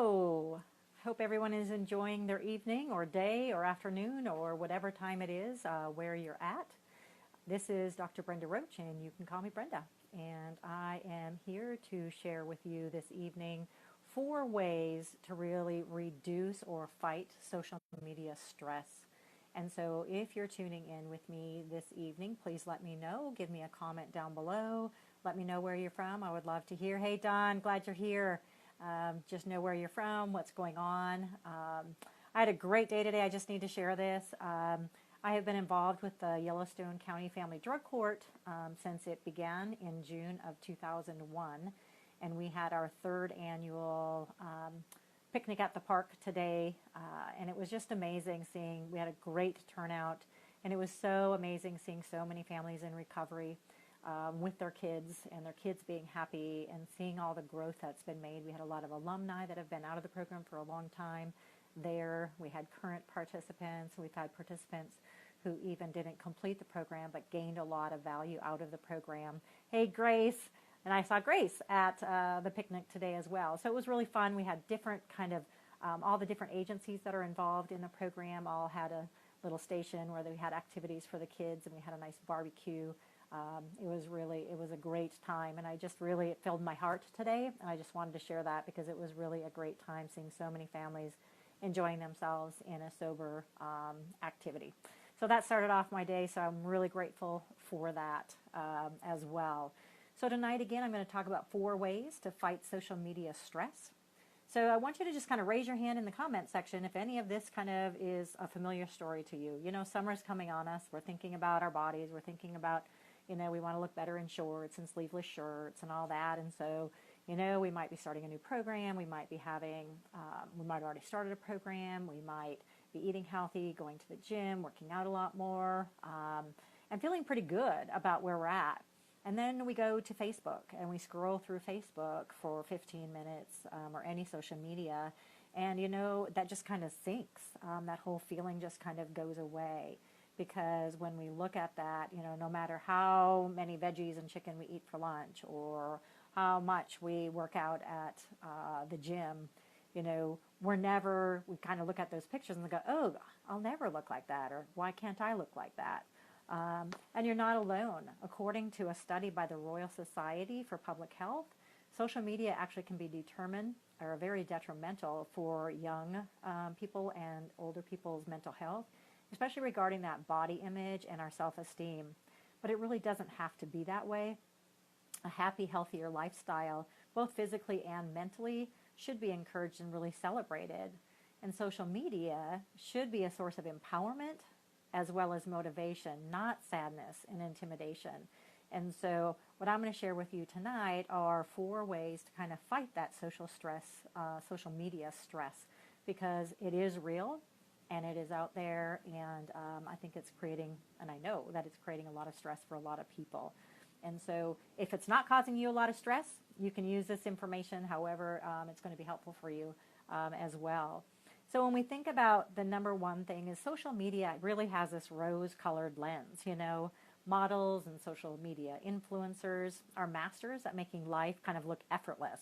Hello. Hope everyone is enjoying their evening or day or afternoon or whatever time it is where you're at. This is Dr. Brenda Roach, and you can call me Brenda. And I am here to share with you this evening 4 ways to really reduce or fight social media stress. And so if you're tuning in with me this evening, please let me know. Give me a comment down below. Let me know where you're from. I would love to hear. Hey, Don, glad you're here. Just know where you're from, what's going on. I had a great day today. I just need to share this. I have been involved with the Yellowstone County Family Drug Court since it began in June of 2001. And we had our 3rd annual picnic at the park today. And it was just amazing seeing, we had a great turnout. And it was so amazing seeing so many families in recovery. With their kids and their kids being happy and seeing all the growth that's been made. We had a lot of alumni that have been out of the program for a long time there. We had current participants. We've had participants who even didn't complete the program but gained a lot of value out of the program. Hey, Grace. And I saw Grace at the picnic today as well. So it was really fun. We had different kind of, all the different agencies that are involved in the program all had a little station where they had activities for the kids, and we had a nice barbecue. It was a great time, and it filled my heart today, and I just wanted to share that because it was really a great time seeing so many families enjoying themselves in a sober activity. So that started off my day, so I'm really grateful for that as well. So tonight, again, I'm going to talk about 4 ways to fight social media stress. So I want you to just kind of raise your hand in the comment section if any of this kind of is a familiar story to you. You know, summer's coming on us. We're thinking about our bodies. We're thinking about, you know, we want to look better in shorts and sleeveless shirts and all that. And so, you know, we might be starting a new program. We might be having, we might have already started a program. We might be eating healthy, going to the gym, working out a lot more, and feeling pretty good about where we're at. And then we go to Facebook and we scroll through Facebook for 15 minutes or any social media. And, you know, that just kind of sinks. That whole feeling just kind of goes away. Because when we look at that, you know, no matter how many veggies and chicken we eat for lunch or how much we work out at the gym, you know, we kind of look at those pictures and go, oh, I'll never look like that, or why can't I look like that? And you're not alone. According to a study by the Royal Society for Public Health, social media actually can be very detrimental for young people and older people's mental health, especially regarding that body image and our self-esteem. But it really doesn't have to be that way. A happy, healthier lifestyle, both physically and mentally, should be encouraged and really celebrated. And social media should be a source of empowerment as well as motivation, not sadness and intimidation. And so what I'm going to share with you tonight are 4 ways to kind of fight that social media stress, because it is real. And it is out there, and I think it's creating, and I know that it's creating a lot of stress for a lot of people. And so if it's not causing you a lot of stress, you can use this information. However, it's going to be helpful for you as well. So when we think about the number one thing is social media really has this rose-colored lens. You know, models and social media influencers are masters at making life kind of look effortless.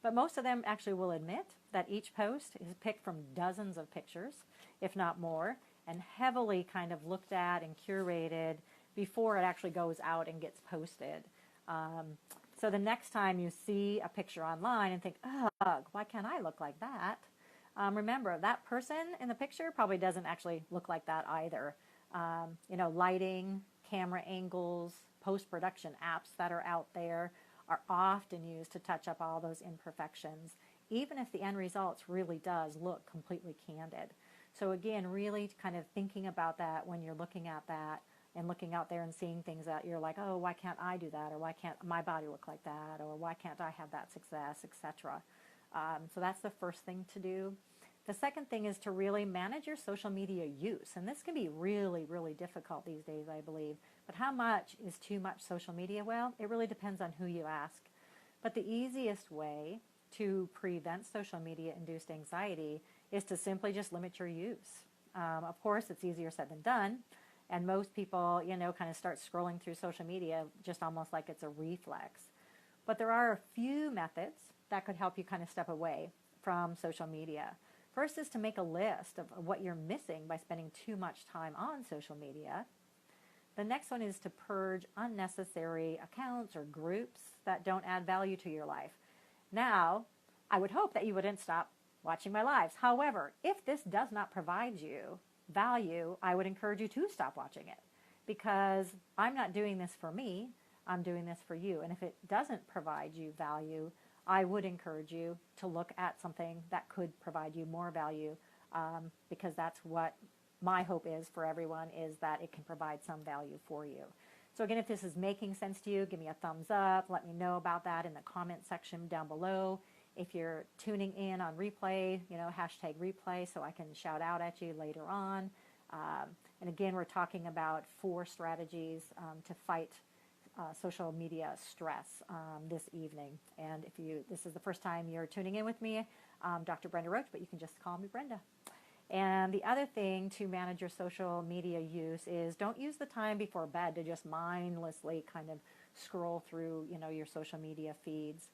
But most of them actually will admit that each post is picked from dozens of pictures, if not more, and heavily kind of looked at and curated before it actually goes out and gets posted. So the next time you see a picture online and think, ugh, why can't I look like that? Remember, that person in the picture probably doesn't actually look like that either. You know, lighting, camera angles, post-production apps that are out there are often used to touch up all those imperfections, even if the end results really does look completely candid. So again, really kind of thinking about that when you're looking at that and looking out there and seeing things that you're like, oh, why can't I do that? Or why can't my body look like that? Or why can't I have that success, etc. So that's the first thing to do. The second thing is to really manage your social media use. And this can be really, really difficult these days, I believe. But how much is too much social media? Well, it really depends on who you ask. But the easiest way to prevent social media-induced anxiety is to simply just limit your use. Of course, it's easier said than done. And most people, you know, kind of start scrolling through social media just almost like it's a reflex. But there are a few methods that could help you kind of step away from social media. First is to make a list of what you're missing by spending too much time on social media. The next one is to purge unnecessary accounts or groups that don't add value to your life. Now, I would hope that you wouldn't stop watching my lives. However, if this does not provide you value, I would encourage you to stop watching it, because I'm not doing this for me, I'm doing this for you. And if it doesn't provide you value, I would encourage you to look at something that could provide you more value, because that's what my hope is for everyone, is that it can provide some value for you. So again, if this is making sense to you, give me a thumbs up. Let me know about that in the comment section down below. If you're tuning in on replay, hashtag replay, so I can shout out at you later on. And again, we're talking about 4 strategies to fight social media stress this evening. And if this is the first time you're tuning in with me, I'm Dr. Brenda Roach, but you can just call me Brenda. And the other thing to manage your social media use is don't use the time before bed to just mindlessly kind of scroll through, your social media feeds.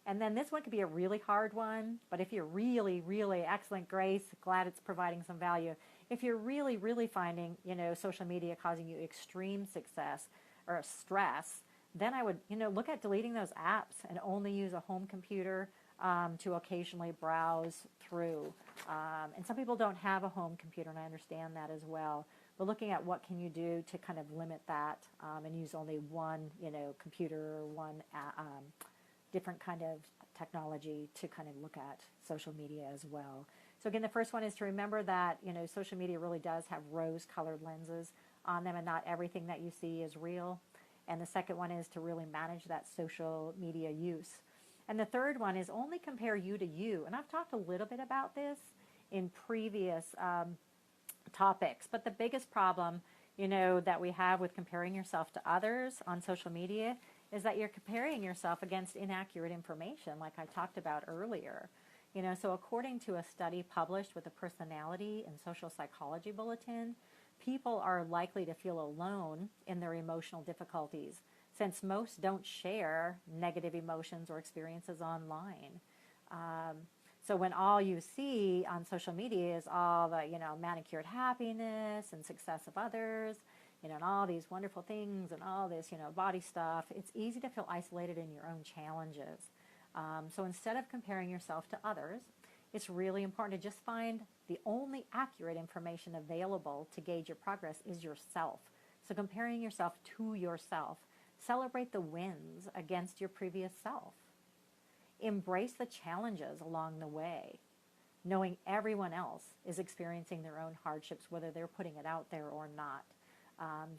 And then this one could be a really hard one, but if you're really, really excellent, Grace, glad it's providing some value. If you're really, really finding, social media causing you extreme success or stress, then I would, look at deleting those apps and only use a home computer to occasionally browse through. And some people don't have a home computer, and I understand that as well. But looking at what can you do to kind of limit that and use only one, computer or one different kind of technology to kind of look at social media as well. So again, the first one is to remember that, social media really does have rose-colored lenses on them, and not everything that you see is real. And the second one is to really manage that social media use. And the third one is only compare you to you. And I've talked a little bit about this in previous topics, but the biggest problem, that we have with comparing yourself to others on social media is that you're comparing yourself against inaccurate information, like I talked about earlier. So according to a study published with the Personality and Social Psychology Bulletin, people are likely to feel alone in their emotional difficulties, since most don't share negative emotions or experiences online. So when all you see on social media is all the, manicured happiness and success of others, and all these wonderful things and all this, body stuff, it's easy to feel isolated in your own challenges. So instead of comparing yourself to others, it's really important to just find the only accurate information available to gauge your progress is yourself. So comparing yourself to yourself, celebrate the wins against your previous self. Embrace the challenges along the way, knowing everyone else is experiencing their own hardships, whether they're putting it out there or not.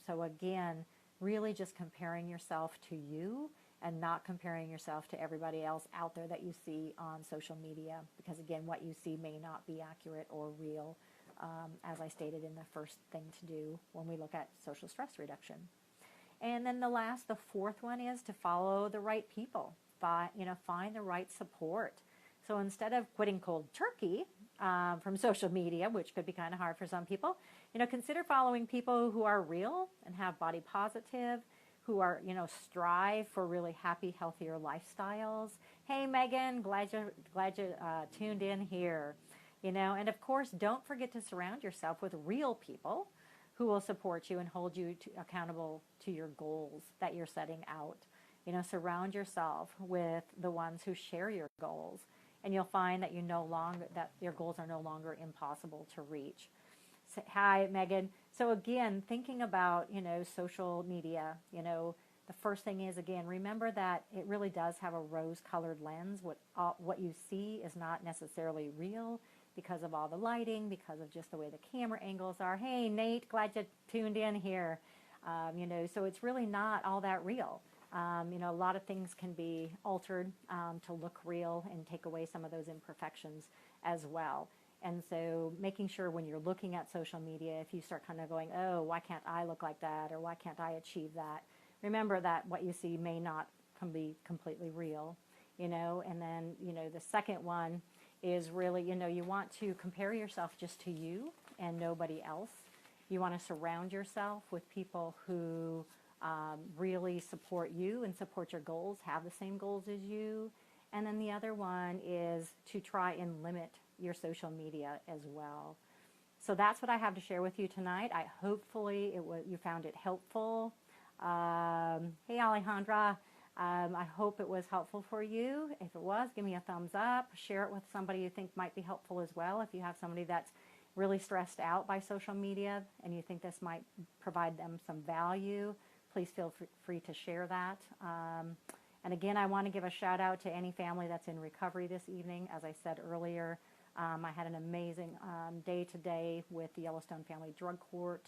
So again, really just comparing yourself to you and not comparing yourself to everybody else out there that you see on social media, because again, what you see may not be accurate or real, as I stated in the first thing to do when we look at social stress reduction. And then the fourth one is to follow the right people, find the right support. So instead of quitting cold turkey from social media, which could be kind of hard for some people, consider following people who are real and have body positive, who are, strive for really happy, healthier lifestyles. Hey, Megan, glad you tuned in here. And of course, don't forget to surround yourself with real people who will support you and hold you accountable to your goals that you're setting out. Surround yourself with the ones who share your goals, and you'll find that that your goals are no longer impossible to reach. So, hi, Megan. So again, thinking about, social media, the first thing is, again, remember that it really does have a rose-colored lens. What you see is not necessarily real because of all the lighting, because of just the way the camera angles are. Hey, Nate, glad you tuned in here. So it's really not all that real. A lot of things can be altered to look real and take away some of those imperfections as well. And so making sure when you're looking at social media, if you start kind of going, oh, why can't I look like that? Or why can't I achieve that? Remember that what you see may not be completely real, And then, the second one is really, you want to compare yourself just to you and nobody else. You want to surround yourself with people who really support you and support your goals, have the same goals as you. And then the other one is to try and limit your social media as well. So that's what I have to share with you tonight. Hopefully you found it helpful. Hey Alejandra, I hope it was helpful for you. If it was, give me a thumbs up. Share it with somebody you think might be helpful as well. If you have somebody that's really stressed out by social media and you think this might provide them some value, please feel free to share that. And again, I want to give a shout out to any family that's in recovery this evening. As I said earlier, I had an amazing day today with the Yellowstone Family Drug Court,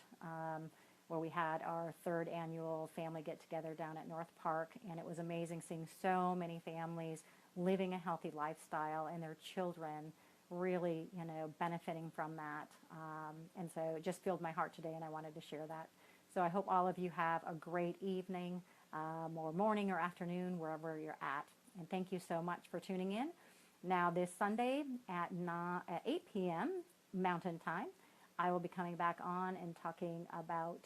where we had our 3rd annual family get-together down at North Park, and it was amazing seeing so many families living a healthy lifestyle and their children really, benefiting from that. And so it just filled my heart today, and I wanted to share that. So I hope all of you have a great evening, or morning or afternoon, wherever you're at. And thank you so much for tuning in. Now this Sunday at 8 p.m. Mountain Time, I will be coming back on and talking about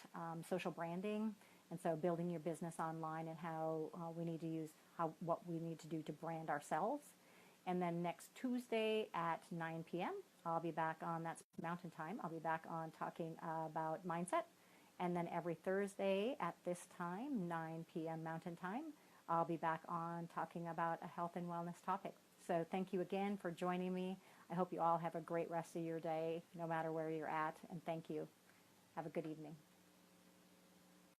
social branding, and so building your business online and how what we need to do to brand ourselves. And then next Tuesday at 9 p.m., I'll be back on, that's Mountain Time, I'll be back on talking about mindset. And then every Thursday at this time, 9 p.m. Mountain Time, I'll be back on talking about a health and wellness topic. So thank you again for joining me. I hope you all have a great rest of your day, no matter where you're at, and thank you. Have a good evening.